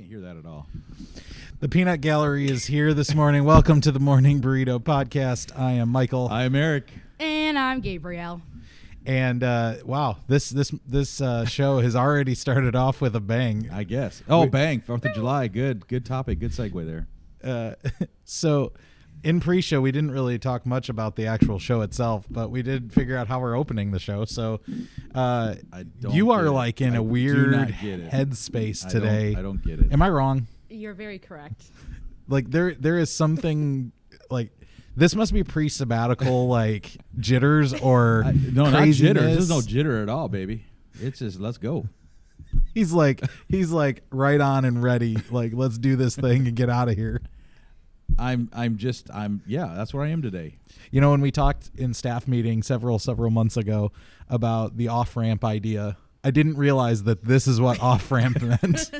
can't hear that at all. The Peanut Gallery is here this morning. Welcome to the Morning Burrito Podcast. I am Michael. I'm Eric. And I'm Gabrielle. And wow, this show has already started off with a bang. I guess. Oh, bang! 4th of July. Good topic. Good segue there. So, in pre-show, we didn't really talk much about the actual show itself, but we did figure out how we're opening the show. So, you are like in a weird headspace today. I don't get it. Am I wrong? You're very correct. Like there is something like. This must be pre-sabbatical, like jitters or no, not craziness. jitters. There's no jitter at all, baby. It's just let's go. He's like right on and ready. Like let's do this thing and get out of here. Yeah. That's where I am today. You know, when we talked in staff meeting several months ago about the off-ramp idea, I didn't realize that this is what off-ramp meant.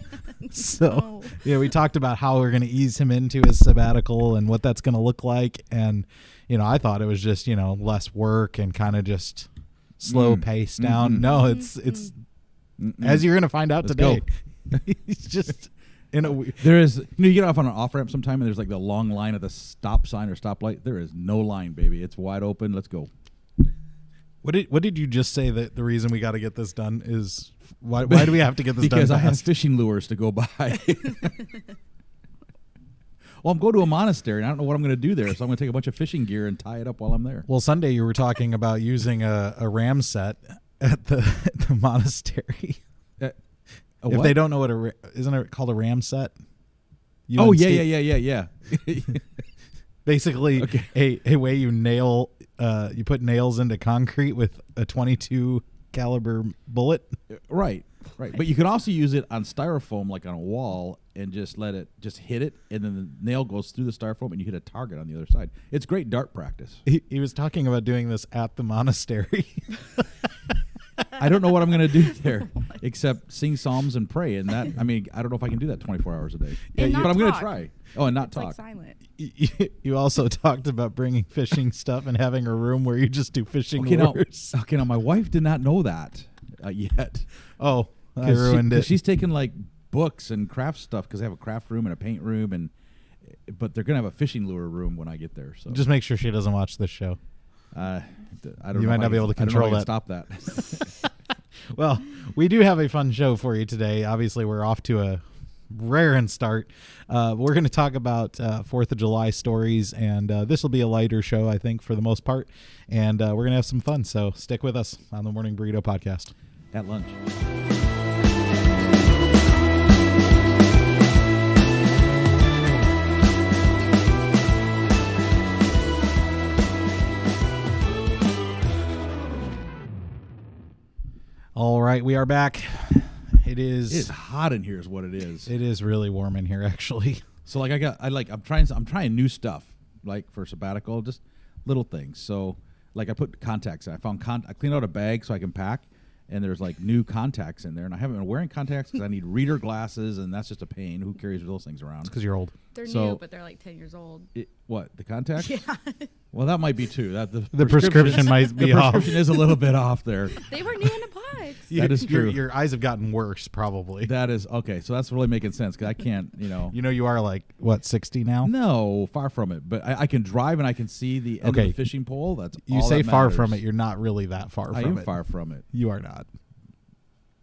So, yeah, we talked about how we're going to ease him into his sabbatical and what that's going to look like. And, you know, I thought it was just, you know, less work and kind of just slow pace down. Mm-hmm. No, it's as you're going to find out Let's today. go. He's just in a There is, you get off on an off-ramp sometime and there's like the long line at the stop sign or stoplight. There is no line, baby. It's wide open. Let's go. What did you just say that the reason we got to get this done is why do we have to get this done? Because I have fast? fishing lures to go buy. Well, I'm going to a monastery, and I don't know what I'm going to do there, so I'm going to take a bunch of fishing gear and tie it up while I'm there. Well, Sunday you were talking about using a ram set at the monastery. If they don't know what isn't it called a ram set? Oh, yeah. Basically, a way you nail, you put nails into concrete with a .22 caliber bullet. Right. But you can also use it on styrofoam, like on a wall, and just hit it, and then the nail goes through the styrofoam, and you hit a target on the other side. It's great dart practice. He was talking about doing this at the monastery. I don't know what I'm going to do there except sing psalms and pray. And that, I mean, I don't know if I can do that 24 hours a day. And but I'm going to try. Oh, and not it's talk. Like silent. You also talked about bringing fishing stuff and having a room where you just do fishing lures. Now, my wife did not know that yet. Oh, I ruined it. She's taken like books and craft stuff because they have a craft room and a paint room, but they're going to have a fishing lure room when I get there. So just make sure she doesn't watch this show. I don't know. You might not be able to control that. Stop that. Well, we do have a fun show for you today. Obviously, we're off to a raring start. We're going to talk about 4th of July stories, and this will be a lighter show, I think, for the most part. And we're going to have some fun, so stick with us on the Morning Burrito Podcast. At lunch. All right, we are back. It is hot in here is what it is. It is really warm in here, actually. So I'm trying new stuff, like for sabbatical, just little things. So like I put contacts in. I cleaned out a bag so I can pack, and there's like new contacts in there, and I haven't been wearing contacts because I need reader glasses, and that's just a pain. Who carries those things around? It's because you're old. They're new, but they're like 10 years old. What, the contacts? Yeah. Well, that might be too. That the prescription might be off. The prescription is a little bit off there. They were new in a box. That is true. Your eyes have gotten worse, probably. That is okay. So that's really making sense because I can't, you are like what, 60 now? No, far from it. But I can drive and I can see the end of the fishing pole. That's you all say that far matters. from it. You're not really that far from it. I am far from it. You are not.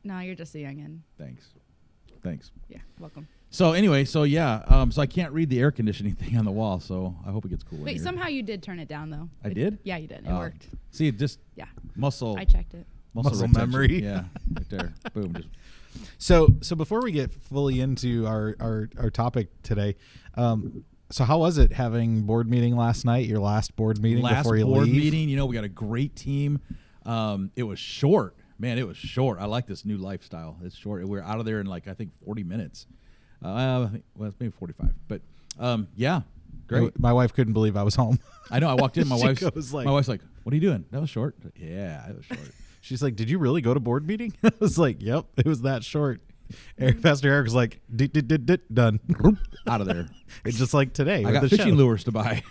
No, you're just a youngin'. Thanks. Yeah, welcome. So anyway, so I can't read the air conditioning thing on the wall, so I hope it gets cool. Wait, somehow you did turn it down though. I did? Yeah, you did. It worked. See, just muscle. I checked it. Muscle retention. memory. Yeah, right there. Boom. Just. So before we get fully into our topic today, so how was it having board meeting last night? Your last board meeting before you leave? Last board meeting. We got a great team. It was short. Man, it was short. I like this new lifestyle. It's short. We're out of there in I think 40 minutes. It's maybe 45. But yeah, great. My wife couldn't believe I was home. I know. I walked in. My wife's like, "What are you doing?" That was short. Yeah, it was short. She's like, "Did you really go to board meeting?" I was like, "Yep, it was that short." Pastor Eric was like, "Done, out of there." It's just like today. I got fishing lures to buy.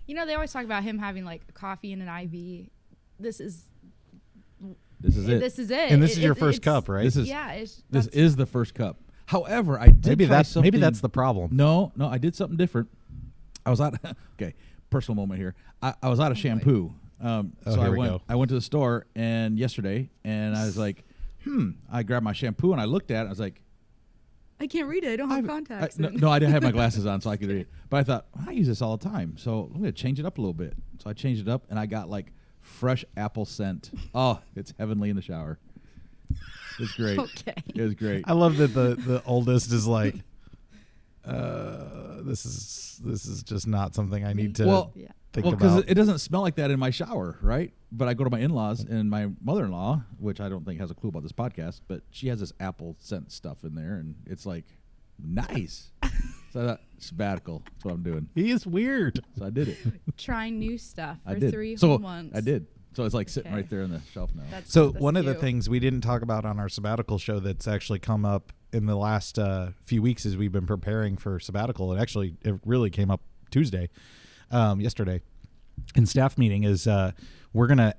They always talk about him having like coffee and an IV. This is it. This is it. And this is your first cup, right? This is the first cup. However, I did Maybe try that's something. the problem. No, I did something different. I was out. Okay, personal moment here. I was out of shampoo. So here we go. I went to the store yesterday, and I was like, I grabbed my shampoo and I looked at it. I was like, I can't read it. I don't have contacts. no, I didn't have my glasses on, so I could read it. But I thought, I use this all the time, so I'm gonna change it up a little bit. So I changed it up, and I got like fresh apple scent. Oh, it's heavenly in the shower. It's great. Okay. It was great. I love that the oldest is like, this is just not something I need to Well, Yeah. think because about. it doesn't smell like that in my shower, right? But I go to my in-laws, and my mother-in-law, which I don't think has a clue about this podcast, but she has this apple scent stuff in there, and it's like nice. So I thought, sabbatical. That's what I'm doing. He is weird. So I did it. Trying new stuff for I did. 3 So whole months. I did. So it's like sitting Okay. right there on the shelf now. So That's one of the you. things we didn't talk about on our sabbatical show that's actually come up in the last few weeks as we've been preparing for sabbatical. It really came up Tuesday, yesterday, in staff meeting is we're gonna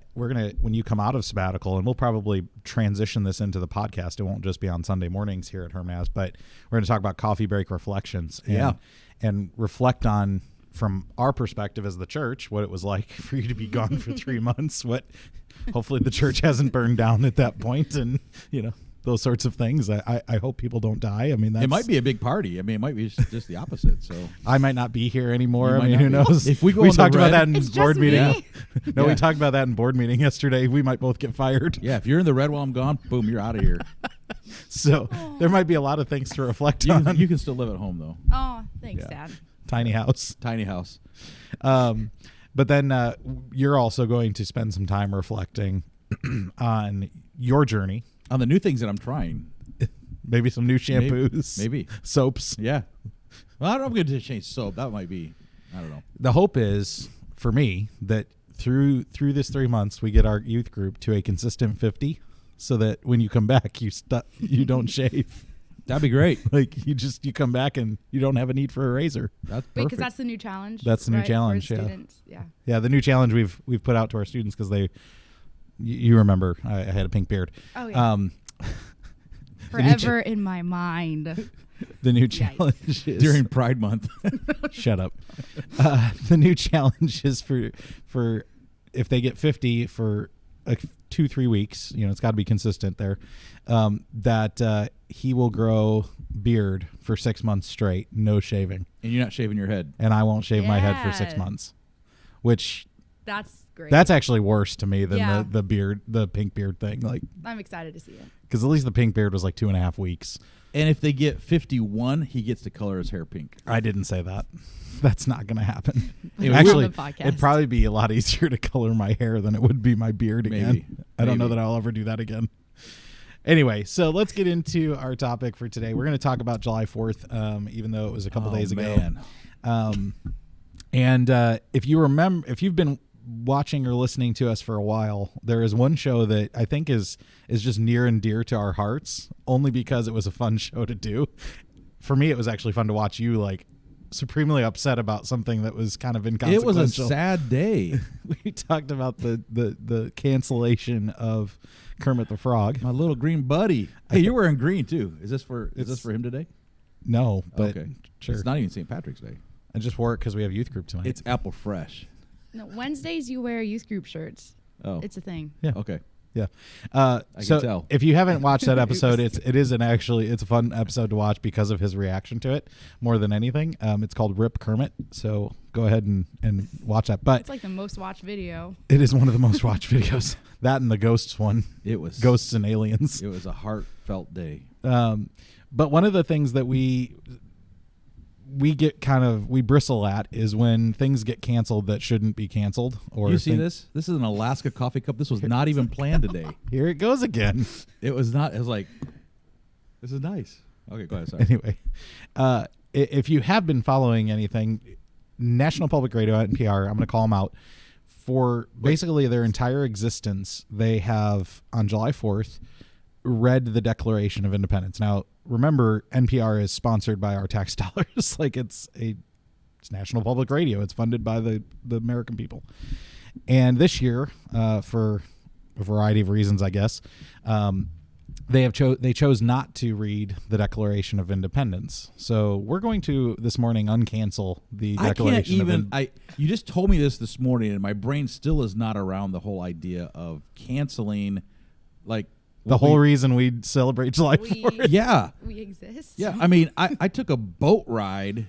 when you come out of sabbatical, and we'll probably transition this into the podcast. It won't just be on Sunday mornings here at Hermaz, but we're gonna talk about coffee break reflections. And reflect on, from our perspective as the church, what it was like for you to be gone for 3 months. What, hopefully the church hasn't burned down at that point, and those sorts of things. I hope people don't die. I mean, It might be a big party. I mean, it might be just the opposite. So I might not be here anymore. You I might mean, who not be. knows? If we go we on the talked about red- that in It's just board meeting. me. No, Yeah. we talked about that in board meeting yesterday. We might both get fired. yeah, if you're in the red while I'm gone, boom, you're out of here. So there might be a lot of things to reflect You on. can, you can still live at home though. Oh, thanks, Yeah. Dad. Tiny house. Tiny house. But then you're also going to spend some time reflecting on your journey. On the new things that I'm trying. Maybe some new shampoos. Maybe. Soaps. Yeah. Well, I don't know if I'm going to change soap. That might be, I don't know. The hope is, for me, that through this 3 months, we get our youth group to a consistent 50, so that when you come back, you don't shave. That'd be great. Like you come back and you don't have a need for a razor. That's Wait, perfect. because that's the new challenge. That's the new right, for challenge, yeah. students? Yeah. Yeah, the new challenge we've put out to our students, because you remember I had a pink beard. Oh, yeah. Forever in my mind. The new Yikes. challenge is During Pride Month. shut up. The new challenge is for if they get 50 for 2-3 weeks, it's got to be consistent there, that he will grow beard for 6 months straight, no shaving. And you're not shaving your head. And I won't shave my head for 6 Yeah. months, which That's great. that's actually worse to me than Yeah. the pink beard thing. Like, I'm excited to see it. because at least the pink beard was like 2.5 weeks. And if they get 51, he gets to color his hair pink. I didn't say that. That's not going to happen. It was Actually, on the podcast. it'd probably be a lot easier to color my hair than it would be my beard again. Maybe. I don't know Maybe. that I'll ever do that again. Anyway, so let's get into our topic for today. We're going to talk about July 4th, even though it was a couple days ago. Man. And if you remember, if you've been watching or listening to us for a while, there is one show that I think is just near and dear to our hearts, only because it was a fun show to do. For me, it was actually fun to watch you supremely upset about something that was kind of It inconsequential. was a sad day. We talked about the cancellation of Kermit the Frog. My little green buddy. Hey, you're wearing green too. Is this for him today? No, but okay. sure. It's not even St. Patrick's Day. I just wore it because we have youth group tonight. It's Apple Fresh. No, Wednesdays you wear youth group shirts. Oh. It's a thing. Yeah. Okay. Yeah. I So can tell. if you haven't watched that episode, it's a fun episode to watch because of his reaction to it more than anything. It's called Rip Kermit. So go ahead and watch that. But It's like the most watched video. it is one of the most watched videos. That and the Ghosts one, It was Ghosts and Aliens. It was a heartfelt day. But one of the things that we bristle at is when things get canceled that shouldn't be canceled. Or You see this? This is an Alaska coffee cup. This was not even planned today. Here it goes again. It was not. It was like, this is nice. Okay, go ahead. Sorry. Anyway, if you have been following anything, National Public Radio, NPR, I'm going to call them out. For basically their entire existence, they have, on July 4th, read the Declaration of Independence. Now, remember, NPR is sponsored by our tax dollars. It's National Public Radio. It's funded by the American people. And this year, for a variety of reasons, I guess, they chose not to read the Declaration of Independence. So we're going to this morning uncancel the Declaration of Independence. You just told me this morning, and my brain still is not around the whole idea of canceling, like the whole reason we celebrate July 4th. Yeah, we exist. yeah. I mean, I took a boat ride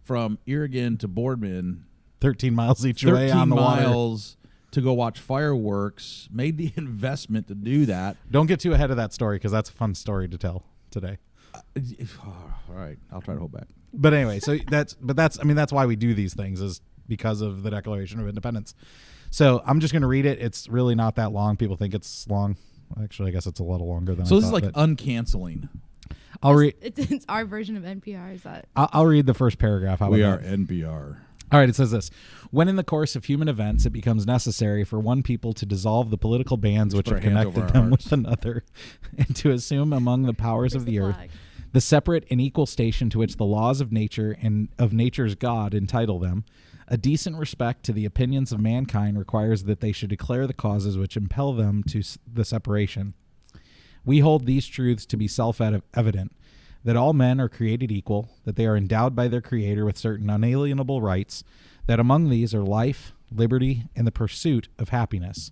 from Irrigan to Boardman, 13 miles each way 13 on the water. miles to go watch fireworks. Made the investment to do that. Don't get too ahead of that story because that's a fun story to tell today. All right, I'll try to hold back. But anyway, so that's why we do these things, is because of the Declaration of Independence. So I'm just going to read it. It's really not that long. People think it's long. Actually, I guess it's a little longer than I So this is thought, like but uncanceling. I'll read. It's our version of NPR. Is that? I'll read the first paragraph. How We about are that? NPR. All right, it says this. When in the course of human events it becomes necessary for one people to dissolve the political bands which put have our hands over connected our them hearts. with another, and to assume among the powers of Where's the earth flag? the separate and equal station to which the laws of nature and of nature's God entitle them, a decent respect to the opinions of mankind requires that they should declare the causes which impel them to the separation. We hold these truths to be self-evident, that all men are created equal, that they are endowed by their Creator with certain unalienable rights, that among these are life, liberty, and the pursuit of happiness,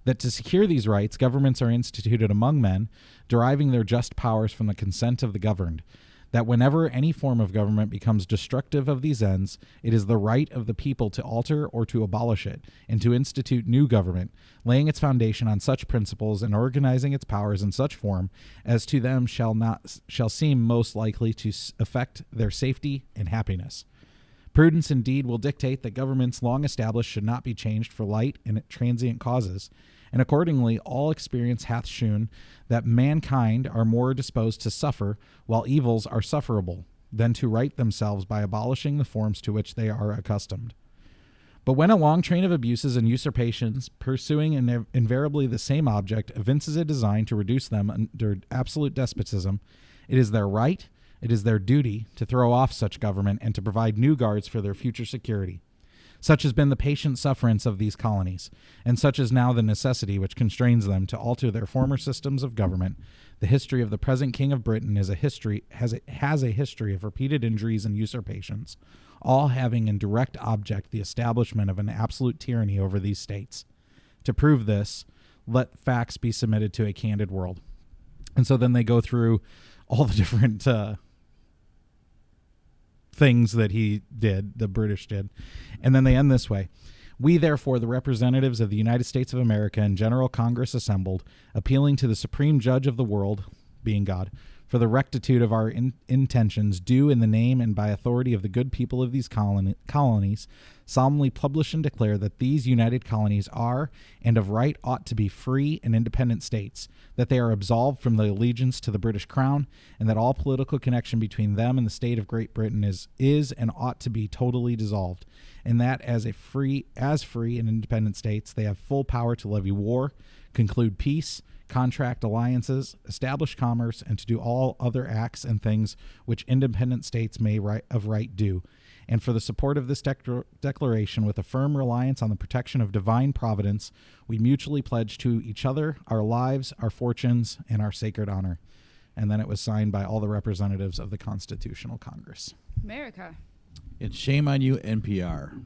that to secure these rights, governments are instituted among men, deriving their just powers from the consent of the governed, that whenever any form of government becomes destructive of these ends, it is the right of the people to alter or to abolish it, and to institute new government, laying its foundation on such principles and organizing its powers in such form as to them shall seem most likely to affect their safety and happiness. Prudence indeed will dictate that governments long established should not be changed for light and transient causes, and accordingly all experience hath shewn that mankind are more disposed to suffer, while evils are sufferable, than to right themselves by abolishing the forms to which they are accustomed. But when a long train of abuses and usurpations, pursuing invariably the same object, evinces a design to reduce them under absolute despotism, it is their right, it is their duty to throw off such government and to provide new guards for their future security. Such has been the patient sufferance of these colonies, and such is now the necessity which constrains them to alter their former systems of government. The history of the present King of Britain has a history of repeated injuries and usurpations, all having in direct object the establishment of an absolute tyranny over these states. To prove this, let facts be submitted to a candid world. And so then they go through all the different things that he did, the British did. And then they end this way. We, therefore, the representatives of the United States of America and General Congress assembled, appealing to the supreme judge of the world, being God, for the rectitude of our intentions, do in the name and by authority of the good people of these colonies, solemnly publish and declare that these united colonies are, and of right ought to be free and independent states, that they are absolved from the allegiance to the British Crown, and that all political connection between them and the state of Great Britain is and ought to be totally dissolved, and that as free and independent states, they have full power to levy war, conclude peace, contract alliances, establish commerce, and to do all other acts and things which independent states may of right do. And for the support of this declaration, with a firm reliance on the protection of divine providence, we mutually pledge to each other our lives, our fortunes, and our sacred honor. And then it was signed by all the representatives of the Constitutional Congress. America. It's shame on you, NPR.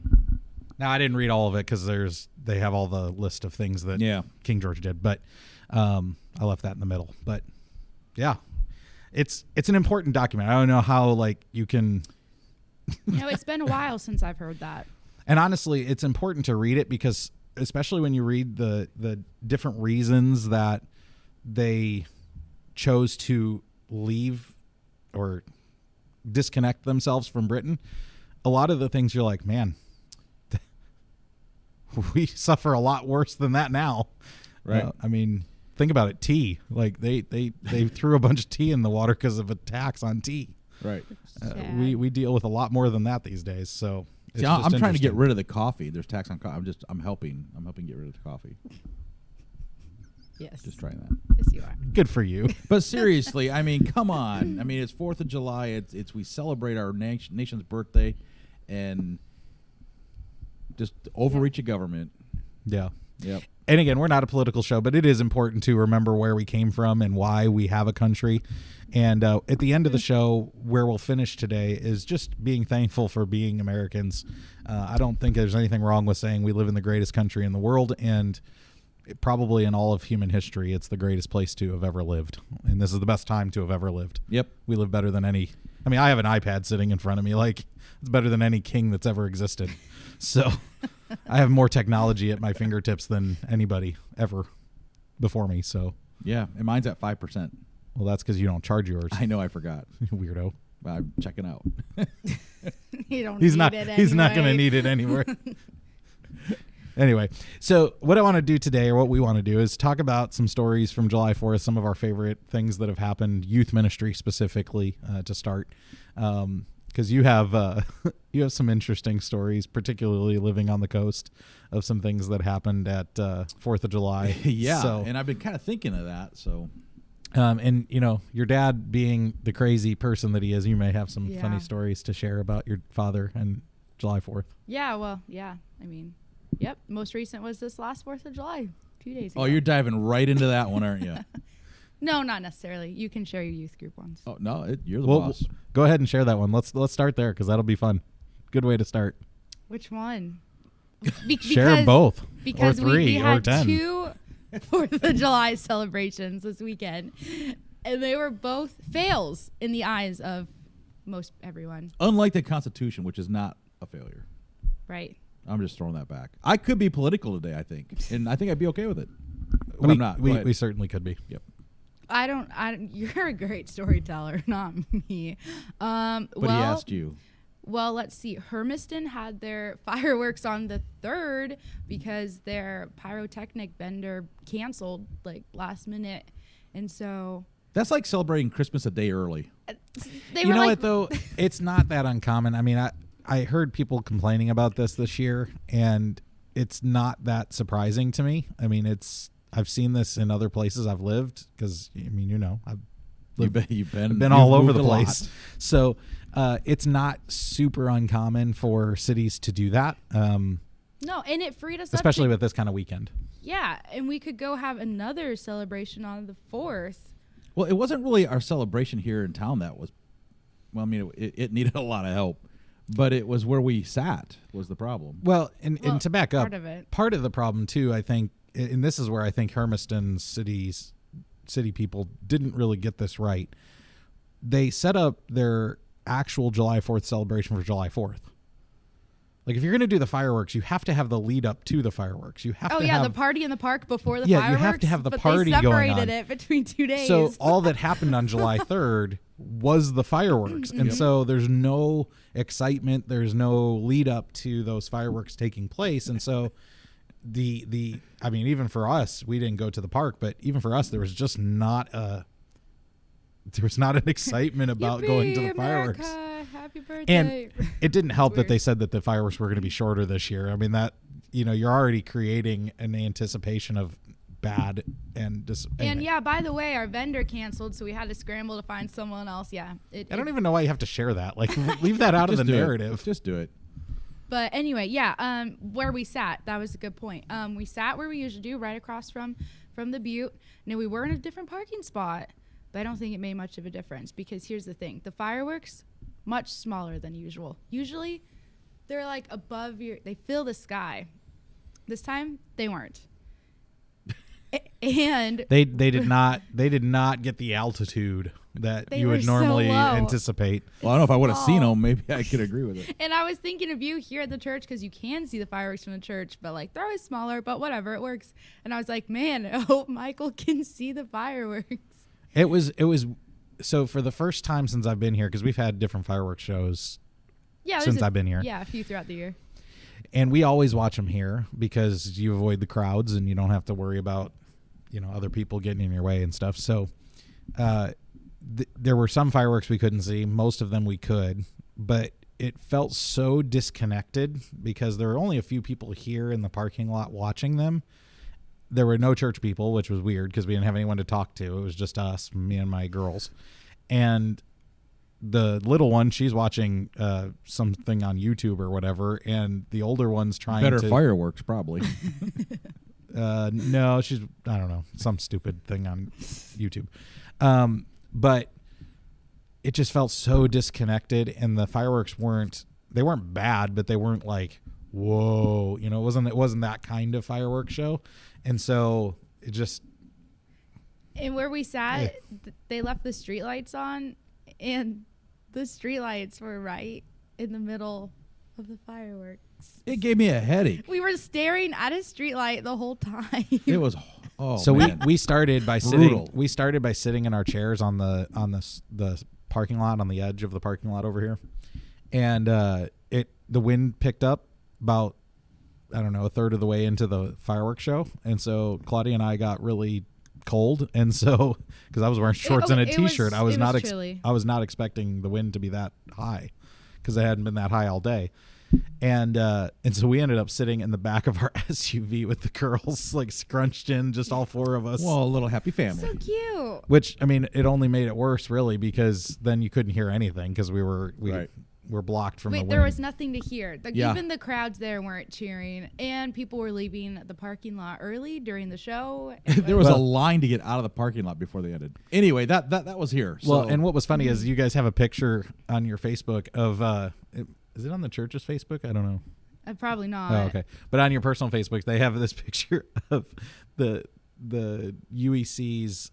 Now, I didn't read all of it because they have all the list of things that King George did, but I left that in the middle. But yeah, it's an important document. I don't know how you can. It's been a while since I've heard that. And honestly, it's important to read it because, especially when you read the different reasons that they chose to leave or disconnect themselves from Britain, a lot of the things you're like, man, we suffer a lot worse than that now. Right. I mean, think about it. Tea, they threw a bunch of tea in the water because of a tax on tea. Right. We deal with a lot more than that these days. So it's See, just I'm trying to get interesting. rid of the coffee. There's tax on coffee. I'm helping get rid of the coffee. Yes. Just trying that. Yes, you are. Good for you. But seriously, I mean, come on. I mean, it's 4th of July. It's we celebrate our nation's birthday, and just overreach of government. Yeah. Yep. and again, we're not a political show, but it is important to remember where we came from and why we have a country. And at the end of the show, where we'll finish today is just being thankful for being Americans. I don't think there's anything wrong with saying we live in the greatest country in the world, and probably in all of human history, it's the greatest place to have ever lived. And this is the best time to have ever lived. Yep. We live better than any. I mean, I have an iPad sitting in front of me. Like, it's better than any king that's ever existed. So I have more technology at my fingertips than anybody ever before me. So, Yeah, and mine's at 5%. well, that's because you don't charge yours. I know, I forgot. Weirdo. I'm checking out. You don't He's need not. it He's not going to anyway. need it anywhere. Anyway, so what I want to do today, or what we want to do, is talk about some stories from July 4th, some of our favorite things that have happened, youth ministry specifically, to start, because you have you have some interesting stories, particularly living on the coast, of some things that happened at 4th of July. Yeah, So, and I've been kind of thinking of that. So and you know, your dad being the crazy person that he is, you may have some funny Yeah. stories to share about your father and July 4th. Yeah, well, yeah. I mean, yep. Most recent was this last 4th of July, 2 days ago. Oh, you're diving right into that one, aren't you? No, not necessarily. You can share your youth group ones. Oh no, you're the Well, boss. go ahead and share that one. Let's start there because that'll be fun. Good way to start. Which one? Share because- both, Because or 3, we or had 10. two 4th of July celebrations this weekend, and they were both fails in the eyes of most everyone, Unlike the Constitution, which is not a failure. right? I'm just throwing that back. I could be political today, I think, and I think I'd be okay with it. But we, I'm not. Go We, ahead. we certainly could be. Yep. I don't. You're a great storyteller, not me. But Well, he asked you. Well, let's see. Hermiston had their fireworks on the 3rd because their pyrotechnic vendor canceled like last minute, and so That's like celebrating Christmas a day early. they You were know like, what though? It's not that uncommon. I mean, I heard people complaining about this year, and it's not that surprising to me. I mean, I've seen this in other places I've lived because I mean, you know, I've You've been been all over moved the a lot. place. So it's not super uncommon for cities to do that, no, and it freed us especially up. with this kind of weekend. Yeah, and we could go have another celebration on the 4th. Well, it wasn't really our celebration here in town that was. Well, I mean, it needed a lot of help, but it was where we sat was the problem. Well, Well, and to back up, part of it. part of the problem too, I think, and this is where I think Hermiston city people didn't really get this right. They set up their actual July 4th celebration for July 4th. Like, if you're going to do the fireworks, you have to have the lead up to the fireworks. You have Oh to yeah, have the party in the park before the Yeah, fireworks. you have to have the but party they going separated on. it between 2 days. So all that happened on July 3rd was the fireworks. And so there's no excitement, there's no lead up to those fireworks taking place. And so I mean, even for us, we didn't go to the park, but even for us, there was just not an excitement about going to the Yippee, fireworks. America, happy birthday. And it didn't help that weird. they said that the fireworks were going to be shorter this year. I mean, that, you know, you're already creating an anticipation of bad and just. And anyway. yeah, by the way, our vendor canceled, so we had to scramble to find someone else. Yeah. I don't even know why you have to share that. Like, leave that out of the Just do it. narrative. Just do it. But anyway, yeah, where we sat, that was a good point. We sat where we usually do, right across from the Butte. Now, we were in a different parking spot, but I don't think it made much of a difference because here's the thing. The fireworks, much smaller than usual. Usually, they're like above they fill the sky. This time, they weren't. And They did not get the altitude that They you were would so normally low. anticipate. Well, I don't know if I would have seen Oh. them. Maybe I could agree with it. And I was thinking of you here at the church because you can see the fireworks from the church, but like they're always smaller, but whatever, it works. And I was like, man, I hope Michael can see the fireworks. It was so for the first time since I've been here, because we've had different fireworks shows Yeah, there's since I've been here. Yeah, a few throughout the year. And we always watch them here because you avoid the crowds and you don't have to worry about, you know, other people getting in your way and stuff. So there were some fireworks we couldn't see. Most of them we could. But it felt so disconnected because there were only a few people here in the parking lot watching them. There were no church people, which was weird because we didn't have anyone to talk to. It was just us, me and my girls. And the little one, she's watching something on YouTube or whatever, and the older one's trying Better to fireworks, probably. No, she's, I don't know, some stupid thing on YouTube. But it just felt so disconnected, and the fireworks weren't bad, but they weren't like, whoa, you know, it wasn't that kind of fireworks show. And so it just. And where we sat, they left the streetlights on, and the streetlights were right in the middle of the fireworks. It gave me a headache. We were staring at a streetlight the whole time. It was So man. we started by Brutal. sitting in our chairs on the parking lot, on the edge of the parking lot over here, and the wind picked up about, I don't know, a third of the way into the fireworks show, and so Claudia and I got really cold, and so because I was wearing shorts and a t-shirt, I was not expecting the wind to be that high, because it hadn't been that high all day. And so we ended up sitting in the back of our SUV with the girls like scrunched in, just all four of us. Well, a little happy family. So cute. Which, I mean, it only made it worse, really, because then you couldn't hear anything because we were blocked from the wind. There was nothing to hear. Yeah. Even the crowds there weren't cheering, and people were leaving the parking lot early during the show. There was a line to get out of the parking lot before they ended. Anyway, that was here. Well, So- and what was funny is you guys have a picture on your Facebook of is it on the church's Facebook? I don't know. Probably not. Oh, okay. But on your personal Facebook, they have this picture of the UEC's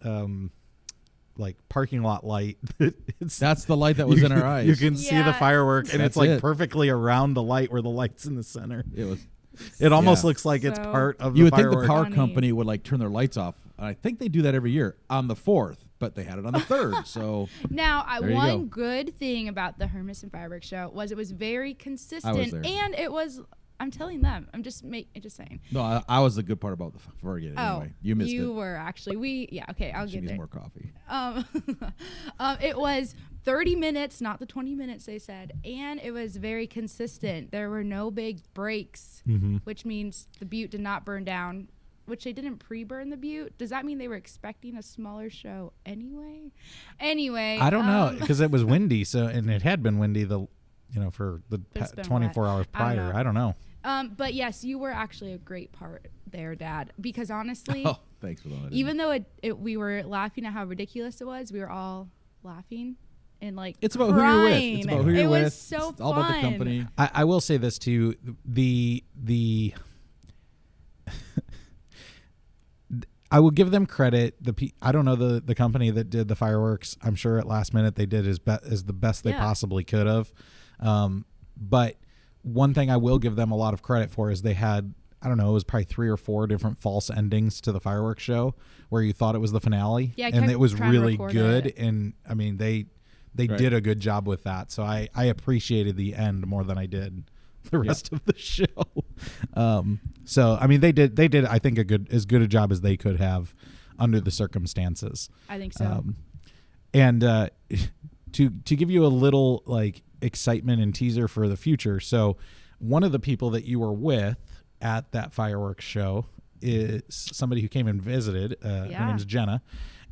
like parking lot light. that's the light that was in our eyes. You can see the Yeah. firework, and That's it's like it. perfectly around the light where the light's in the center. It was. It almost Yeah. looks like it's So- part of You the would think the firework. power Funny. company would like turn their lights off. I think they do that every year on the 4th, but they had it on the 3rd. So Now, There you one go. good thing about the Hermiston Fireworks Show was it was very consistent, there. and it was. I'm telling them. I'm just saying. no, I was the good part about the forget it anyway. You missed it. were actually. Okay, I'll She get needs there. more coffee. It was 30 minutes, not the 20 minutes they said, and it was very consistent. There were no big breaks, which means the butte did not burn down, which they didn't pre-burn the butte. Does that mean they were expecting a smaller show anyway? Anyway, I don't know, because it was windy, and it had been windy for the It's been 24 hours I don't prior. know. I don't know. But yes, you were actually a great part there, Dad, because honestly, Oh, thanks for that. even though we were laughing at how ridiculous it was, we were all laughing and like It's about who you're with. crying. It's about who you're it with. was so It's all about the fun. company. I will say this to you: the I will give them credit. I don't know the company that did the fireworks. I'm sure at last minute they did as the best they Yeah. possibly could have. But one thing I will give them a lot of credit for is they had, I don't know, it was probably 3 or 4 different false endings to the fireworks show where you thought it was the finale. Yeah, I and kept it was trying to really record good. it. And I mean, they Right. did a good job with that. So I appreciated the end more than I did the rest of the show. So I mean, they did I think as good a job as they could have under the circumstances. I think so. And to give you a little like excitement and teaser for the future. So one of the people that you were with at that fireworks show is somebody who came and visited. Her name's Jenna.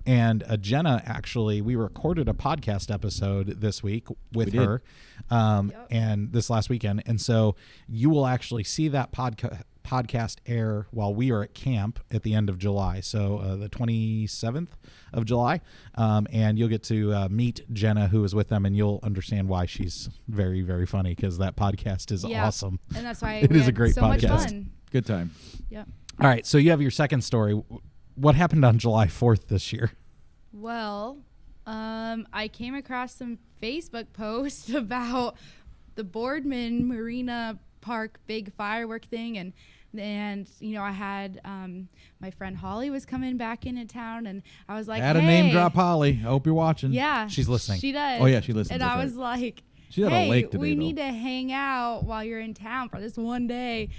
And Jenna, actually, we recorded a podcast episode this week with her and this last weekend. And so you will actually see that podcast air while we are at camp at the end of July. So the 27th of July. And you'll get to meet Jenna, who is with them, and you'll understand why she's very, very funny, because that podcast is awesome. And that's why It we is a had great so much podcast. fun. Good time. Yep. All right. So you have your second story. What happened on July 4th this year? Well, I came across some Facebook posts about the Boardman Marina Park big firework thing, and I had my friend Holly was coming back into town, and I was like, Had a hey. name drop Holly. I hope you're watching. Yeah, She's listening. She does. Oh, yeah, she listens, And that's I right. was like, She's at a hey, lake today, we though. need to hang out while you're in town for this one day.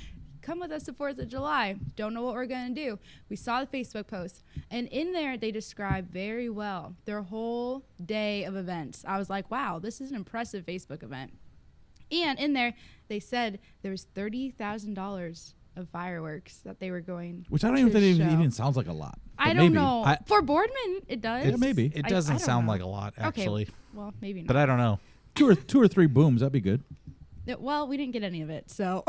Come with us to 4th of July. Don't know what we're going to do. We saw the Facebook post, and in there they describe very well their whole day of events. I was like, wow, this is an impressive Facebook event. And in there they said there was $30,000 of fireworks that they were going Which I don't to even think show. even sounds like a lot. I But don't maybe. know. For Boardman, it does. Yeah, maybe. It I doesn't don't sound know. like a lot, actually. Okay, well, maybe not. But I don't know. Two or three booms. That'd be good. Well, we didn't get any of it, so.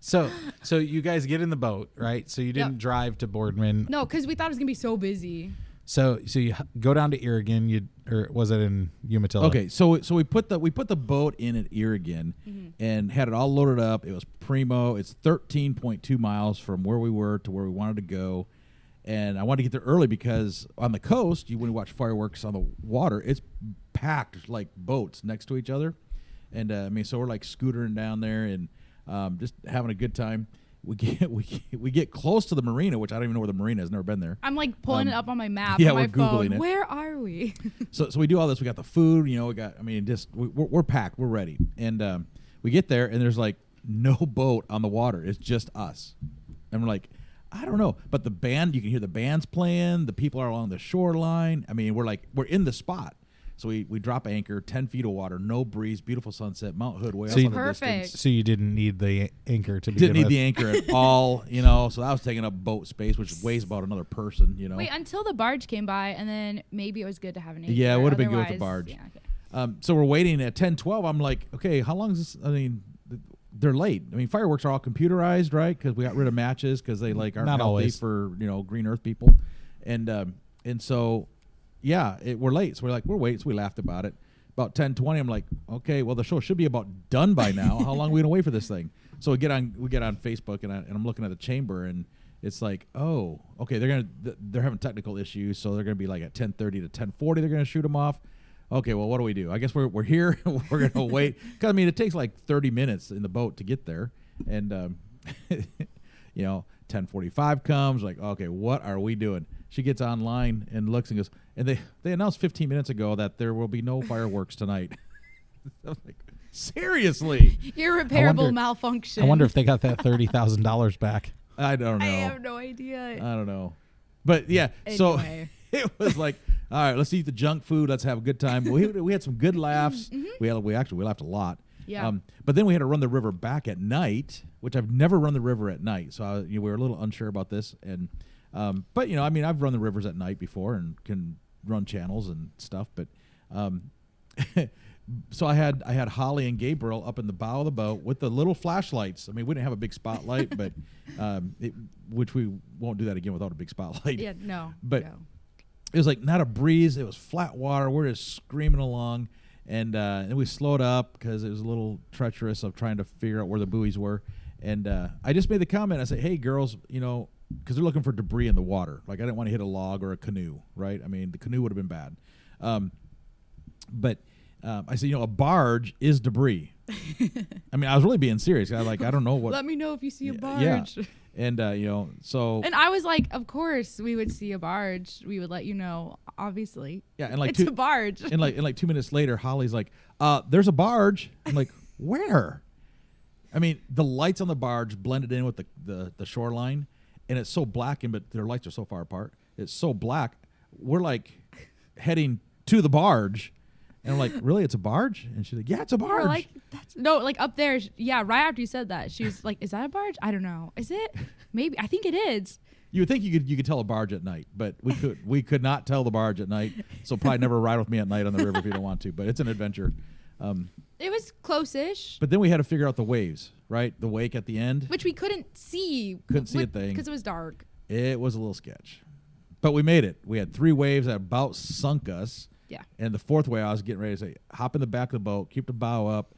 So you guys get in the boat, right? So you didn't Yep. drive to Boardman. No, because we thought it was gonna be so busy. So you go down to Irrigan. Or was it in Umatilla? Okay, so we put the boat in at Irrigan and had it all loaded up. It was primo. It's 13.2 miles from where we were to where we wanted to go, and I wanted to get there early because on the coast, when you watch fireworks on the water, it's packed like boats next to each other, and I mean, so we're like scootering down there and just having a good time. We get close to the marina, which I don't even know where the marina is. Never been there. I'm like pulling it up on my map. yeah, on my we're Googling phone. it. Where are we? So we do all this. We got the food, we got. I mean, just we're packed. We're ready, and we get there, and there's like no boat on the water. It's just us, and we're like, I don't know. But the band, you can hear the bands playing. The people are along the shoreline. I mean, we're in the spot. So we drop anchor, 10 feet of water, no breeze, beautiful sunset, Mount Hood way So up you- in the Perfect. distance. So you didn't need the anchor to begin Didn't need with. the anchor at all, So that was taking up boat space, which weighs about another person, Wait, until the barge came by, and then maybe it was good to have an anchor. Yeah, it would've been good with the Otherwise- barge. Yeah, okay. So we're waiting at 10:12. I'm like, okay, how long is this? I mean, they're late. I mean, fireworks are all computerized, right? Because we got rid of matches because they aren't Not healthy always. for Green Earth people, and so yeah, we're late. So we're waiting. So we laughed about it. About 10:20, I'm like, okay, well the show should be about done by now. How long are we gonna wait for this thing? So we get on Facebook and I'm looking at the chamber and it's like, oh, okay, they're having technical issues, so they're gonna be like at 10:30 to 10:40. They're gonna shoot them off. Okay, well, what do we do? I guess we're here. We're gonna wait because I mean it takes like 30 minutes in the boat to get there, and 10:45 comes. Like, okay, what are we doing? She gets online and looks and goes, and they announced 15 minutes ago that there will be no fireworks tonight. I was like, seriously? Irreparable wonder- malfunction. I wonder if they got that $30,000 back. I don't know. I have no idea. I don't know. But yeah, so Anyway. it was like, all right, let's eat the junk food. Let's have a good time. We had some good laughs. We laughed a lot. Yeah. But then we had to run the river back at night, which I've never run the river at night. So we were a little unsure about this. And but I mean, I've run the rivers at night before and can run channels and stuff. But so I had Holly and Gabriel up in the bow of the boat with the little flashlights. I mean, we didn't have a big spotlight, but which we won't do that again without a big spotlight. Yeah, no. But no. it was like not a breeze. It was flat water. We're just screaming along, and we slowed up because it was a little treacherous of trying to figure out where the buoys were. And I just made the comment. I said, "Hey, girls, because they're looking for debris in the water. Like I didn't want to hit a log or a canoe, right? I mean, the canoe would have been bad. But I said, a barge is debris. I mean, I was really being serious. I don't know what. Let me know if you see a barge. Yeah. And so And I was like, of course we would see a barge. We would let you know, obviously. yeah, and like It's a barge. and like 2 minutes later, Holly's like, "There's a barge." I'm like, "Where?" I mean, the lights on the barge blended in with the shoreline, and it's so blackened, but their lights are so far apart. It's so black. We're like heading to the barge, and I'm like, "Really? It's a barge?" And she's like, "Yeah, it's a barge." Or like like up there. Yeah, right after you said that, she was like, "Is that a barge? I don't know. Is it? Maybe. I think it is." You would think you could tell a barge at night, but we could not tell the barge at night. So probably never ride with me at night on the river if you don't want to. But it's an adventure. It was close-ish, But then we had to figure out the waves, right? The wake at the end. which we couldn't see. Couldn't see a thing. because it was dark. It was a little sketch. But we made it. We had 3 waves that about sunk us. Yeah. And the 4th wave, I was getting ready to say, hop in the back of the boat, keep the bow up.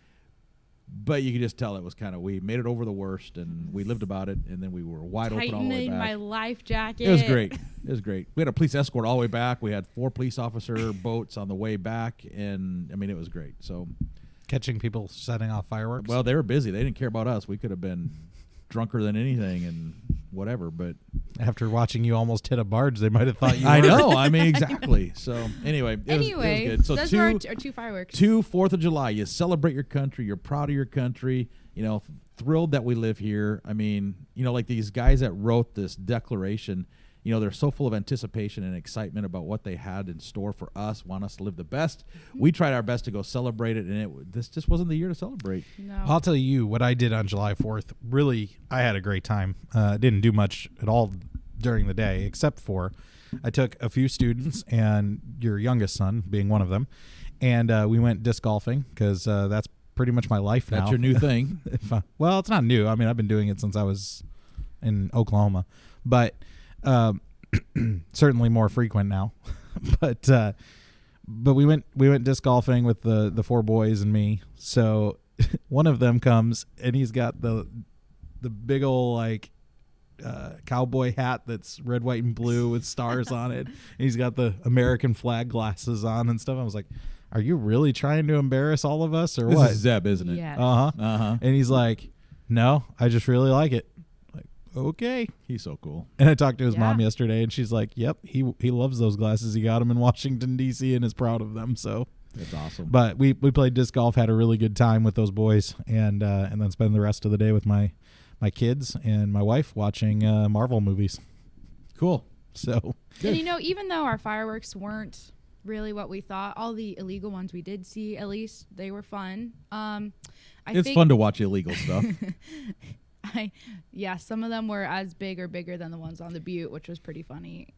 But you could just tell it was we made it over the worst, and we lived about it, and then we were wide open all the way Tightening back. my life jacket. It was great. It was great. We had a police escort all the way back. We had 4 police officer boats on the way back, and I mean, it was great. So, Catching people setting off fireworks. well, they were busy. They didn't care about us. We could have been drunker than anything and whatever, but after watching you almost hit a barge, they might have thought you I were. know. I mean, exactly. So anyway, it was good. So those 2 were our 2 fireworks. 4th of July. You celebrate your country. You're proud of your country. Thrilled that we live here. I mean, like these guys that wrote this declaration, they're so full of anticipation and excitement about what they had in store for us, want us to live the best. We tried our best to go celebrate it, and this just wasn't the year to celebrate. No. I'll tell you what I did on July 4th. Really, I had a great time. Didn't do much at all during the day, except for I took a few students and your youngest son being one of them, and we went disc golfing because that's pretty much my life now. That's your new thing. Well, it's not new. I mean, I've been doing it since I was in Oklahoma, but certainly more frequent now. but we went disc golfing with the four boys and me. So one of them comes and he's got the big old like cowboy hat that's red, white, and blue with stars on it. And he's got the American flag glasses on and stuff. I was like, are you really trying to embarrass all of us or This what? is Zeb, isn't it? Yes. And he's like, no, I just really like it. Like, okay. He's so cool. And I talked to his Yeah. mom yesterday, and she's like, yep, he loves those glasses. He got them in Washington, D.C., and is proud of them. So, That's awesome. but we played disc golf, had a really good time with those boys, and then spend the rest of the day with my kids and my wife watching Marvel movies. Cool. So, And even though our fireworks weren't really what we thought, all the illegal ones we did see, at least they were fun. It's fun to watch illegal stuff. Some of them were as big or bigger than the ones on the Butte, which was pretty funny.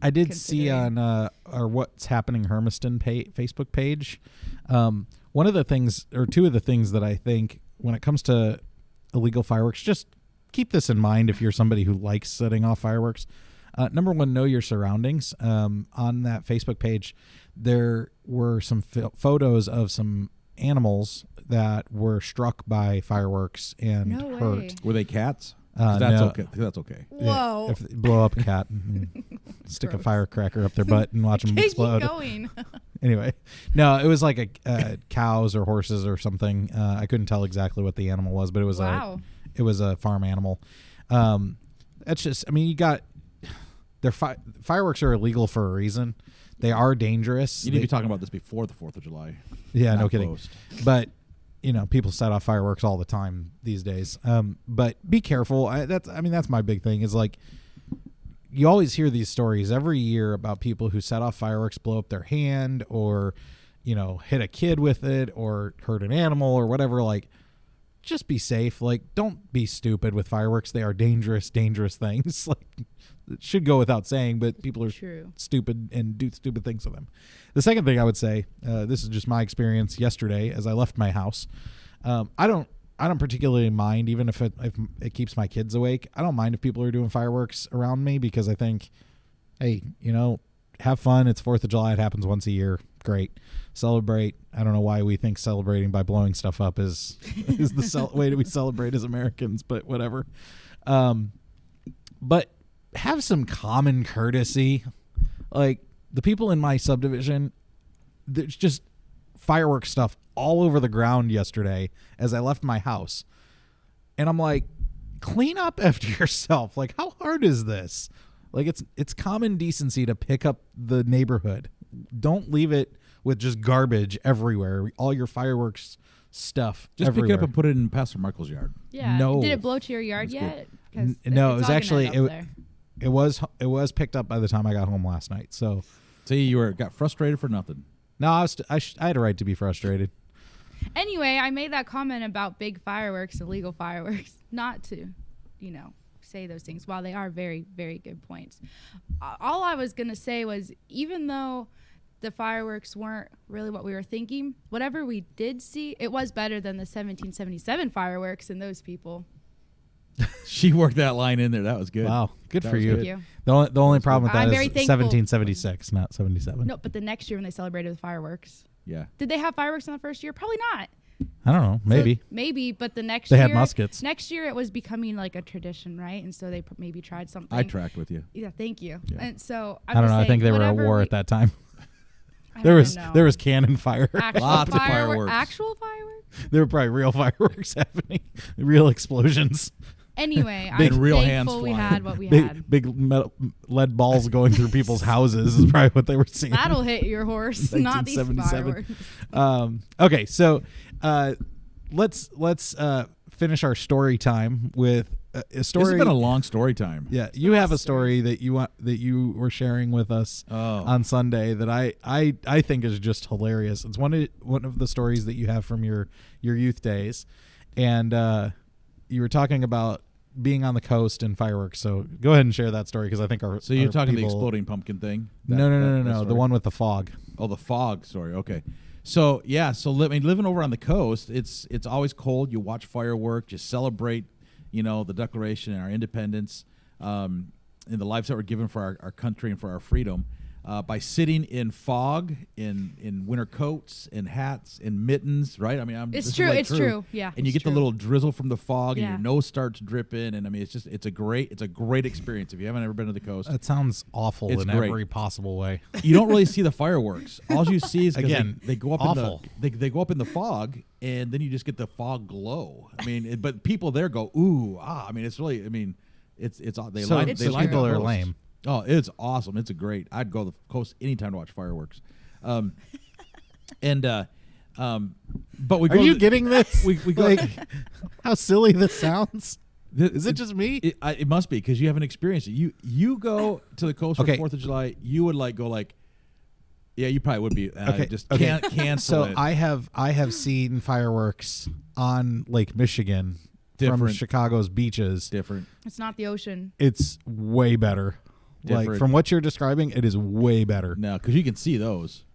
I did see considering. on our What's Happening Hermiston Facebook page, one of the things, or two of the things that I think when it comes to illegal fireworks, just keep this in mind if you're somebody who likes setting off fireworks. Number one, know your surroundings. On that Facebook page, there were some photos of some animals that were struck by fireworks and No way. hurt. Were they cats? 'Cause that's No. okay. That's okay. Whoa. If blow up a cat, stick a Gross. firecracker up their butt and watch them Keep explode. going. Anyway, no, it was like a cows or horses or something. I couldn't tell exactly what the animal was, but it was Wow. it was a farm animal. That's just, I mean, you got their fireworks are illegal for a reason. They are dangerous. You need to be talking about this before the 4th of July. Yeah, Not no kidding. post. But people set off fireworks all the time these days. But be careful. That's my big thing is like, you always hear these stories every year about people who set off fireworks, blow up their hand, or hit a kid with it, or hurt an animal, or whatever. Like, just be safe. Like, don't be stupid with fireworks. They are dangerous things. Like, it should go without saying, but people are True. stupid and do stupid things with them. The second thing I would say, this is just my experience yesterday as I left my house. I don't particularly mind, even if it keeps my kids awake. I don't mind if people are doing fireworks around me, because I think, hey, have fun. It's 4th of July. It happens once a year. Great. Celebrate. I don't know why we think celebrating by blowing stuff up is the way that we celebrate as Americans, but whatever. But have some common courtesy. Like, the people in my subdivision, there's just fireworks stuff all over the ground yesterday as I left my house. And I'm like, clean up after yourself. Like, how hard is this? Like, it's common decency to pick up the neighborhood. Don't leave it with just garbage everywhere. All your fireworks stuff Just everywhere. pick it up and put it in Pastor Michael's yard. Yeah. No. Did it blow to your yard That's yet? 'Cause No, it it's was all gonna actually end up there. it was picked up by the time I got home last night. So See, you got frustrated for nothing. no, I had a right to be frustrated. Anyway, I made that comment about big fireworks, illegal fireworks, not to, say those things, while they are very, very good points. All I was going to say was, even though the fireworks weren't really what we were thinking, whatever we did see, it was better than the 1777 fireworks and those people. She worked that line in there. That was good. Wow, good That for was you. good. Thank you. The only problem with I'm that very is thankful. 1776, not 77. No, but the next year when they celebrated with fireworks. Yeah. Did they have fireworks in the first year? Probably not. I don't know. Maybe. So maybe, but the next They year. had muskets. Next year it was becoming like a tradition, right? And so they maybe tried something. I tracked with you. Yeah, thank you. Yeah. And so I don't know. I think they were at war at that time. There was cannon fire. actual Lots of fireworks. Actual fireworks. There were probably real fireworks happening, real explosions, Anyway, Big I'm real thankful hands we flying. had what we had. big metal, lead balls going through people's houses is probably what they were seeing. That'll hit your horse, not these 1977. fireworks. Okay, so let's finish our story time with a story. This has been a long story time. Yeah, you have a story that you were sharing with us on Sunday that I think is just hilarious. It's one of the stories that you have from your youth days, and you were talking about being on the coast and fireworks. So go ahead and share that story, because I think So you're talking the people, exploding pumpkin thing? No, That the story? one with the fog. Oh, the fog story. Okay. So yeah, living over on the coast, it's always cold. You watch fireworks, you celebrate, the Declaration and our independence, and the lives that were given for our country and for our freedom. By sitting in fog, in winter coats, in hats, in mittens, right? I mean, It's true. It's true. Yeah. And you it's get true. the little drizzle from the fog, and Yeah. your nose starts dripping. And I mean, it's a great experience. If you haven't ever been to the coast, That sounds awful It's in great. every possible way. you don't really see the fireworks. All you see is 'cause Again, they go up awful. they go up in the fog, and then you just get the fog glow. I mean, but people there go ooh ah. I mean, it's really. I mean, it's they So- line It's they so line people the are coast. lame. Oh, it's awesome. It's a great. I'd go to the coast anytime to watch fireworks. But we go Are you to- getting this? we go like how silly this sounds. Is it just me? It must be because you haven't experienced it. You go to the coast Okay. for 4th of July. You would go yeah, you probably would be. Just okay. can't cancel So it. I have seen fireworks on Lake Michigan from Different. Chicago's beaches. Different. It's not the ocean. It's way better. Like Different. from what you're describing, it is way better. No, because you can see those.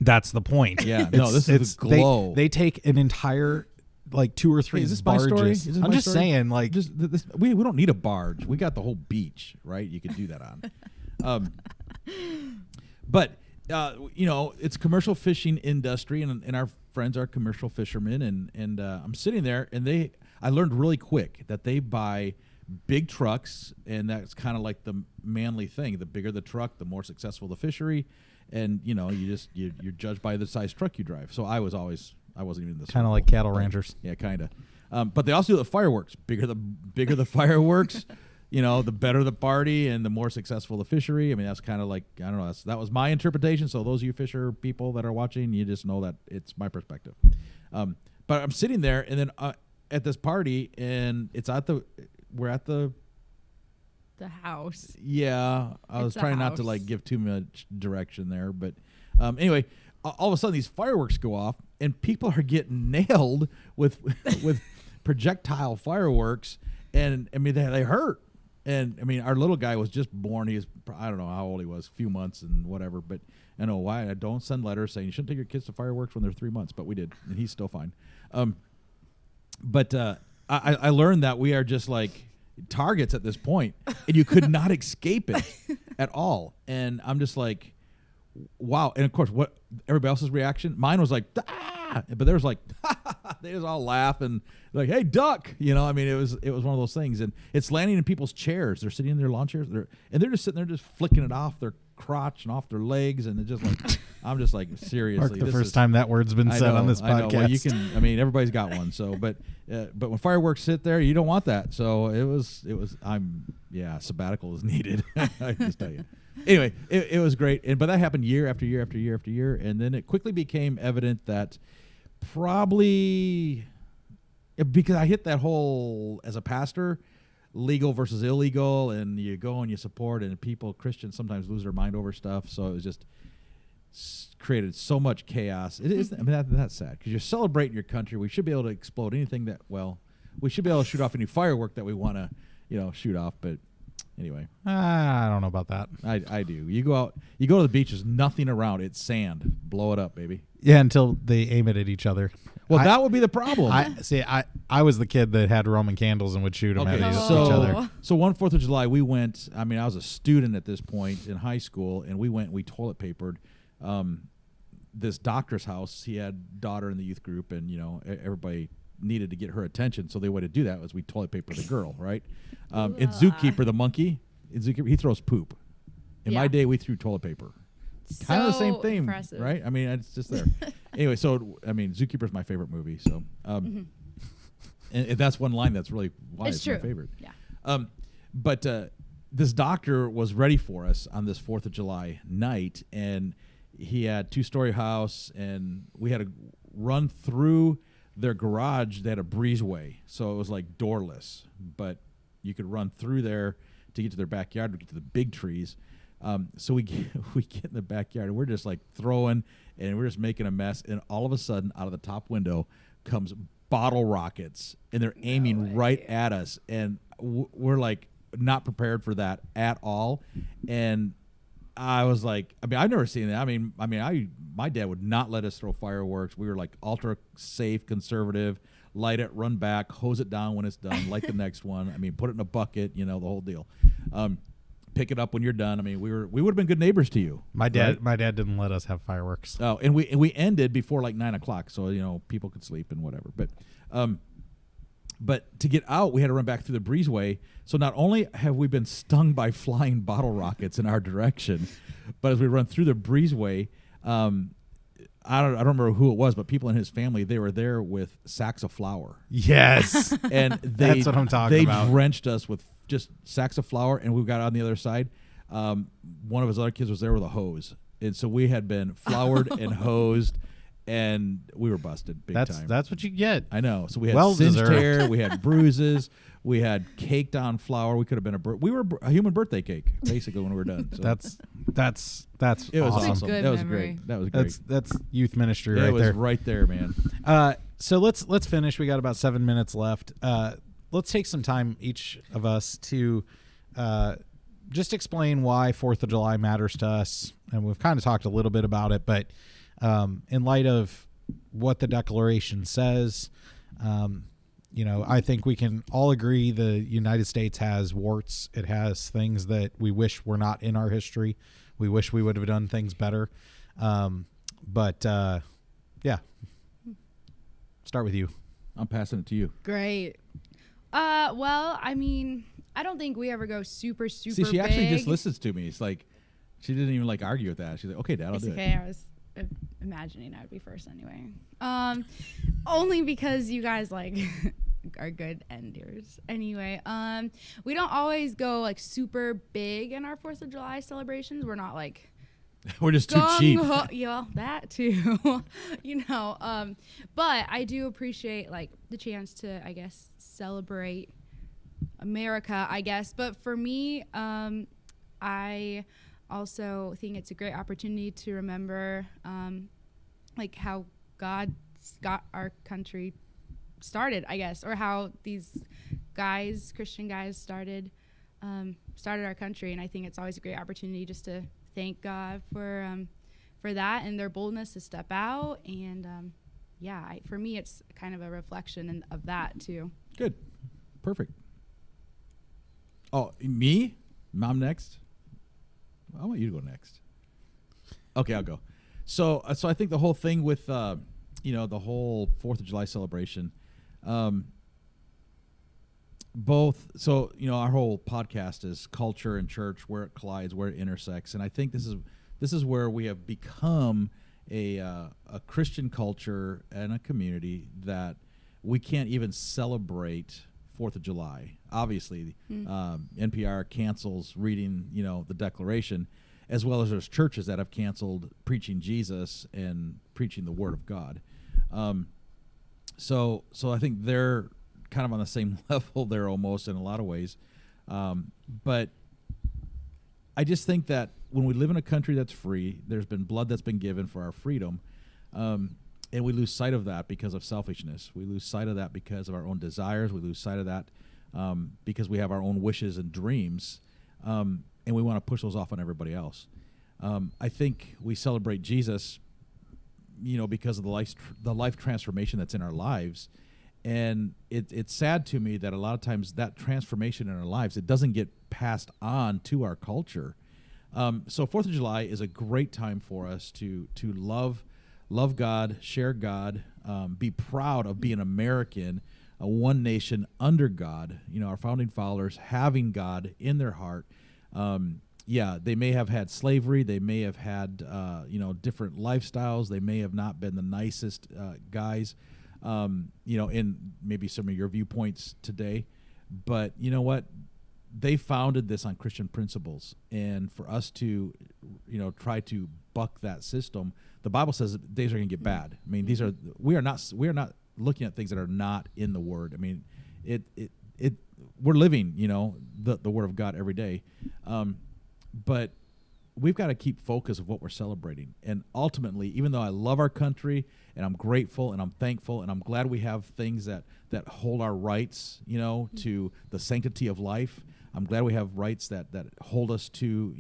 That's the point. Yeah, no, this is the glow. They take an entire like 2 or 3 Hey, is this my barges. story? Is this I'm my just story? saying, like, Just we don't need a barge. We got the whole beach, right? You could do that on. But it's commercial fishing industry, and our friends are commercial fishermen, and I'm sitting there, and I learned really quick that they buy big trucks, and that's kind of like the manly thing. The bigger the truck, the more successful the fishery, and you're judged by the size truck you drive. So I wasn't even in this kind of like cattle ranchers. yeah, kind of. But they also do the fireworks. Bigger the fireworks, the better the party and the more successful the fishery. I mean, that's kind of like, I don't know, that was my interpretation. So those of you fisher people that are watching, you just know that it's my perspective. But I'm sitting there, and then at this party, and we're at the house. yeah. I was It's a trying not to house. give too much direction there, but anyway, all of a sudden these fireworks go off, and people are getting nailed with projectile fireworks, and I mean they hurt. And I mean our little guy was just born. He was, I don't know how old he was, a few months and whatever. But I know why I don't send letters saying you shouldn't take your kids to fireworks when they're 3 months, but we did, and he's still fine. But I learned that we are just like targets at this point, and you could not escape it at all. And I'm just like, wow. And of course, what everybody else's reaction? Mine was like, ah! But there was like, they just all laugh and like, hey, duck. I mean, it was one of those things, and it's landing in people's chairs. They're sitting in their lawn chairs, and they're just sitting there, just flicking it off their crotch and off their legs, and it's just like, I'm just like, seriously, Mark, the this first is- time that word's been I said know, on this I know. podcast. Well, you can. I mean, everybody's got one. So, but when fireworks sit there, you don't want that. So it was. Sabbatical is needed. I just tell you. Anyway, it was great, but that happened year after year after year after year, and then it quickly became evident that probably because I hit that whole as a pastor, legal versus illegal, and you go and you support, and Christians sometimes lose their mind over stuff. So it was just created so much chaos. It is. I mean, that's sad because you're celebrating your country. We should be able to explode anything we should be able to shoot off any firework that we want to, shoot off. But anyway, I don't know about that. I do. You go out, you go to the beach. There's nothing around. It's sand. Blow it up, baby. Yeah, until they aim it at each other. Well, that would be the problem. I was the kid that had Roman candles and would shoot them Okay, at Oh. each other. so one 4th of July, we went. I mean, I was a student at this point in high school, and we toilet papered this doctor's house. He had a daughter in the youth group, and everybody needed to get her attention. So the way to do that was we toilet papered the girl, right? And Zookeeper, the monkey, he throws poop. In my Yeah. day, we threw toilet paper. Kind of the same thing, impressive. right? I mean, it's just there. Anyway, so I mean, Zookeeper's my favorite movie. So, and that's one line that's really why It's it's my true. favorite. Yeah. But this doctor was ready for us on this 4th of July night, and he had 2-story house, and we had to run through their garage. They had a breezeway, so it was like doorless, but you could run through there to get to their backyard, to get to the big trees. So we get in the backyard, and we're just like throwing, and we're just making a mess. And all of a sudden, out of the top window comes bottle rockets, and they're aiming right at us. And we're like not prepared for that at all. And I was like, I mean, I've never seen that. My dad would not let us throw fireworks. We were like ultra safe, conservative, light it, run back, hose it down when it's done, light the next one. I mean, put it in a bucket, the whole deal. Pick it up when you're done. I mean, we would have been good neighbors to you. My dad right? didn't let us have fireworks. Oh, and we ended before like 9 o'clock, so people could sleep and whatever. But to get out, we had to run back through the breezeway. So not only have we been stung by flying bottle rockets in our direction, but as we run through the breezeway, I don't remember who it was, but people in his family, they were there with sacks of flour. Yes. And That's what I'm talking about. They drenched us with just sacks of flour, and we got on the other side. One of his other kids was there with a hose. And so we had been floured and hosed, and we were busted big time. That's what you get. I know. So we had Well singed deserved. hair, we had bruises, we had caked on flour. We could have been we were a human birthday cake basically when we were done. So That's it was awesome. awesome. Good That was memory. great. That was great. That's youth ministry it right was there. right there, man. So let's finish. We got about 7 minutes left. Let's take some time, each of us, to just explain why 4th of July matters to us. And we've kind of talked a little bit about it, but in light of what the Declaration says, I think we can all agree the United States has warts. It has things that we wish were not in our history. We wish we would have done things better. Yeah. Start with you. I'm passing it to you. Great. Well, I mean, I don't think we ever go super See, she big. actually just listens to me. It's like she didn't even like argue with that. She's like, "Okay, Dad, I'll It's do okay. it." I was imagining I would be first anyway. Only because you guys like are good enders. Anyway, we don't always go like super big in our 4th of July celebrations. We're not like We're just too cheap. Yeah, that too. But I do appreciate like the chance to, I guess, celebrate America, I guess. But for me, I also think it's a great opportunity to remember like how God got our country started, I guess, or how these guys, Christian guys, started our country. And I think it's always a great opportunity just to thank God for that and their boldness to step out. And for me, it's kind of a reflection of that too. Good. Perfect. Oh, me? Mom next? I want you to go next. Okay, I'll go. So I think the whole thing with, the whole 4th of July celebration, our whole podcast is culture and church, where it collides, where it intersects. And I think this is where we have become a Christian culture and a community that we can't even celebrate 4th of July. Obviously, NPR cancels reading, the Declaration, as well as there's churches that have canceled preaching Jesus and preaching the Word of God. So I think they're kind of on the same level there almost in a lot of ways. But I just think that when we live in a country that's free, there's been blood that's been given for our freedom. And we lose sight of that because of selfishness. We lose sight of that because of our own desires. We lose sight of that because we have our own wishes and dreams, and we want to push those off on everybody else. I think we celebrate Jesus, because of the life transformation that's in our lives. And it's sad to me that a lot of times that transformation in our lives, it doesn't get passed on to our culture. So 4th of July is a great time for us to love God, share God, be proud of being American, a one nation under God. Our founding fathers having God in their heart. They may have had slavery. They may have had, different lifestyles. They may have not been the nicest guys, in maybe some of your viewpoints today. But you know what? They founded this on Christian principles. And for us to, try to buck that system, the Bible says that days are going to get bad. I mean, we are not looking at things that are not in the Word. I mean, we're living, the Word of God every day. But we've got to keep focus of what we're celebrating. And ultimately, even though I love our country and I'm grateful and I'm thankful and I'm glad we have things that hold our rights, to the sanctity of life. I'm glad we have rights that hold us to,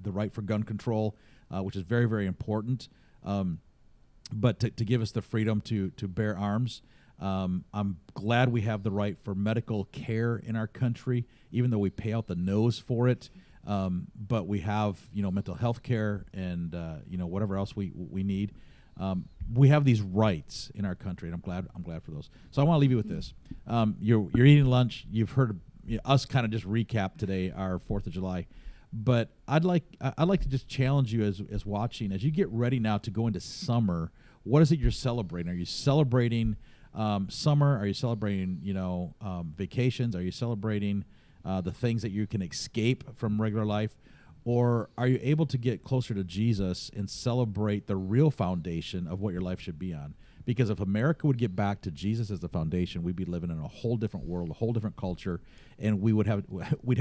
the right for gun control, which is very, very important. But to give us the freedom to bear arms. I'm glad we have the right for medical care in our country, even though we pay out the nose for it. But we have, mental health care and, whatever else we need. We have these rights in our country, and I'm glad for those. So I want to leave you with this. You're eating lunch. You've heard us kind of just recap today our 4th of July. But I'd like to just challenge you as watching, as you get ready now to go into summer, what is it you're celebrating? Are you celebrating summer? Are you celebrating, vacations? Are you celebrating the things that you can escape from regular life? Or are you able to get closer to Jesus and celebrate the real foundation of what your life should be on? Because if America would get back to Jesus as the foundation, we'd be living in a whole different world, a whole different culture, and we'd have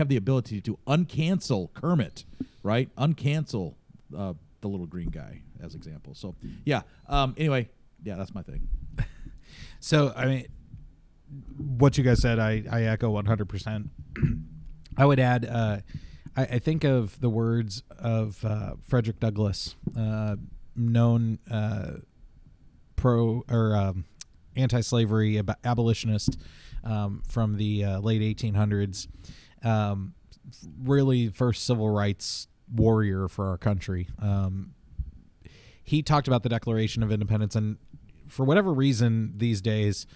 the ability to uncancel Kermit, right? Uncancel the little green guy, as example. So, anyway, that's my thing. So, I mean, what you guys said, I echo 100%. I would add, I think of the words of Frederick Douglass, known anti-slavery abolitionist from the late 1800s, really first civil rights warrior for our country. He talked about the Declaration of Independence, and for whatever reason these days,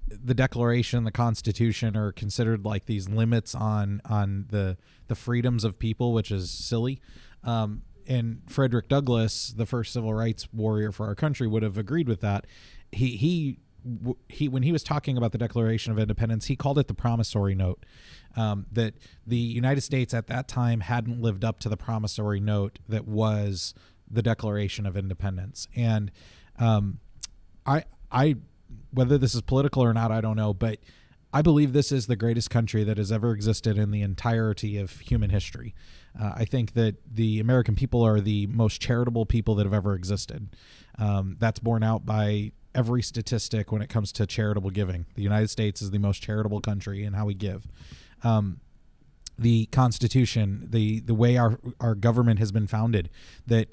the Declaration, the Constitution are considered like these limits on the freedoms of people, which is silly. And Frederick Douglass, the first civil rights warrior for our country, would have agreed with that. He when he was talking about the Declaration of Independence, he called it the promissory note. That the United States at that time hadn't lived up to the promissory note that was the Declaration of Independence. And I whether this is political or not, I don't know, but I believe this is the greatest country that has ever existed in the entirety of human history. I think that the American people are the most charitable people that have ever existed. That's borne out by every statistic when it comes to charitable giving. The United States is the most charitable country in how we give. The Constitution, the way our government has been founded, that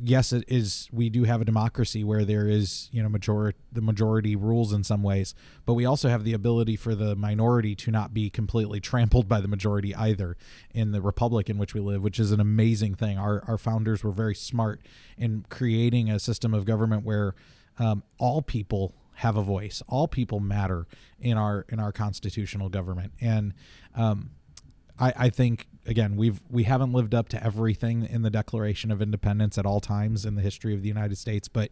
yes, it is. We do have a democracy where there is, the majority rules in some ways, but we also have the ability for the minority to not be completely trampled by the majority either in the republic in which we live, which is an amazing thing. Our founders were very smart in creating a system of government where all people have a voice, all people matter in our constitutional government, and I think, again, we haven't lived up to everything in the Declaration of Independence at all times in the history of the United States, but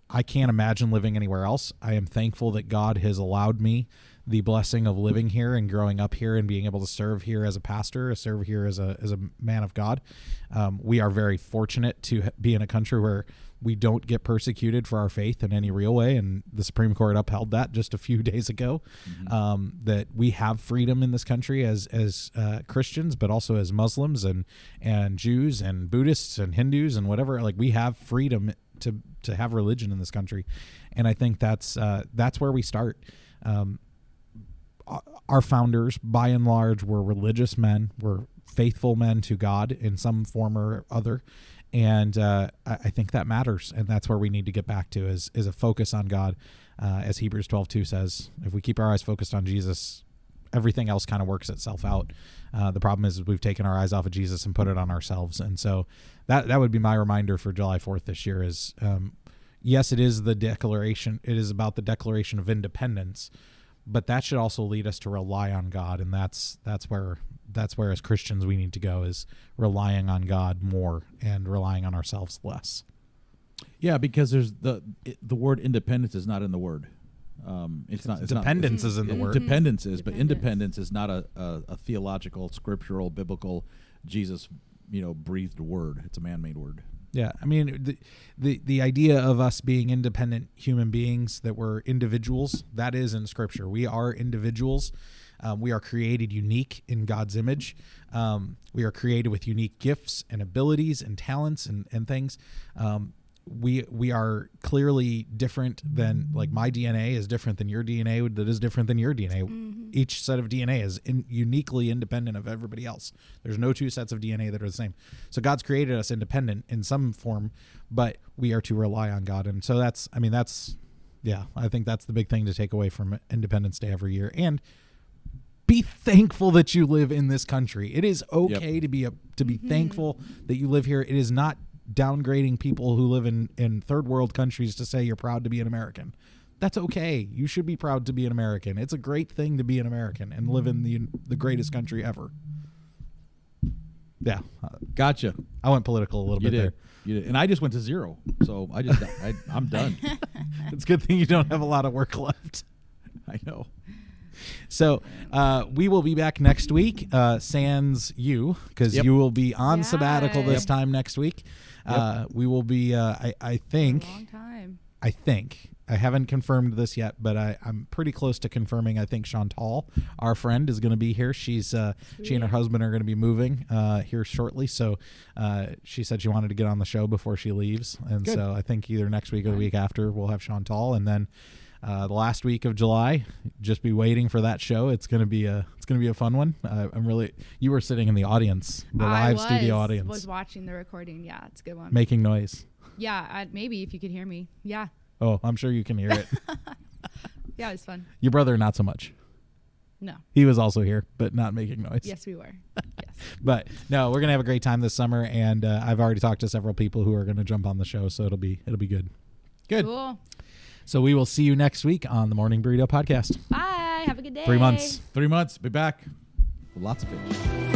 I can't imagine living anywhere else. I am thankful that God has allowed me the blessing of living here and growing up here and being able to serve here as a pastor, serve here as a man of God. We are very fortunate to be in a country where we don't get persecuted for our faith in any real way, and the Supreme Court upheld that just a few days ago. That we have freedom in this country as Christians, but also as Muslims and Jews and Buddhists and Hindus and whatever. Like, we have freedom to have religion in this country, and I think that's where we start. Our founders, by and large, were religious men, were faithful men to God in some form or other. And I think that matters, and that's where we need to get back to is a focus on God. As Hebrews 12:2 says, if we keep our eyes focused on Jesus, everything else kind of works itself out. The problem is we've taken our eyes off of Jesus and put it on ourselves. And so that would be my reminder for July 4th this year is, yes, it is the Declaration. It is about the Declaration of Independence, but that should also lead us to rely on God, and that's where as Christians we need to go, is relying on God more and relying on ourselves less. Yeah, because there's the word independence is not in the word. It's not. Dependence is in the word. Dependence is, but independence is not a theological, scriptural, biblical, Jesus, breathed word. It's a man-made word. Yeah, I mean, the idea of us being independent human beings, that we're individuals, that is in Scripture. We are individuals. We are created unique in God's image. We are created with unique gifts and abilities and talents and things. We are clearly different than, like, my DNA is different than your DNA that is different than your DNA. each set of DNA is uniquely independent of everybody else. There's no two sets of DNA that are the same. So God's created us independent in some form, but we are to rely on God. And so I think that's the big thing to take away from Independence Day every year. And be thankful that you live in this country. It is okay to be thankful that you live here. It is not downgrading people who live in third world countries to say you're proud to be an American. That's okay. You should be proud to be an American. It's a great thing to be an American and live in the greatest country ever. Yeah. Gotcha. I went political a little bit there. You did. And I just went to 0. So I'm done. It's a good thing you don't have a lot of work left. I know. So we will be back next week, sans you, because you will be on sabbatical this time next week. We will be, I think. For a long time. I haven't confirmed this yet, but I'm pretty close to confirming. I think Chantal, our friend, is going to be here. She and her husband are going to be moving here shortly. So she said she wanted to get on the show before she leaves. And Good. so I think either next week or the week after we'll have Chantal. And then the last week of July, just be waiting for that show. It's going to be a fun one. You were sitting in the audience, the live studio audience. Was watching the recording. Yeah, it's a good one. Making noise. Yeah, maybe if you could hear me. Yeah. Oh, I'm sure you can hear it. Yeah, it was fun. Your brother, not so much. No. He was also here, but not making noise. Yes, we were. Yes. But no, we're gonna have a great time this summer, and I've already talked to several people who are gonna jump on the show, so it'll be good. Good. Cool. So we will see you next week on the Morning Burrito Podcast. Bye. Have a good day. 3 months. 3 months. Be back with lots of fish.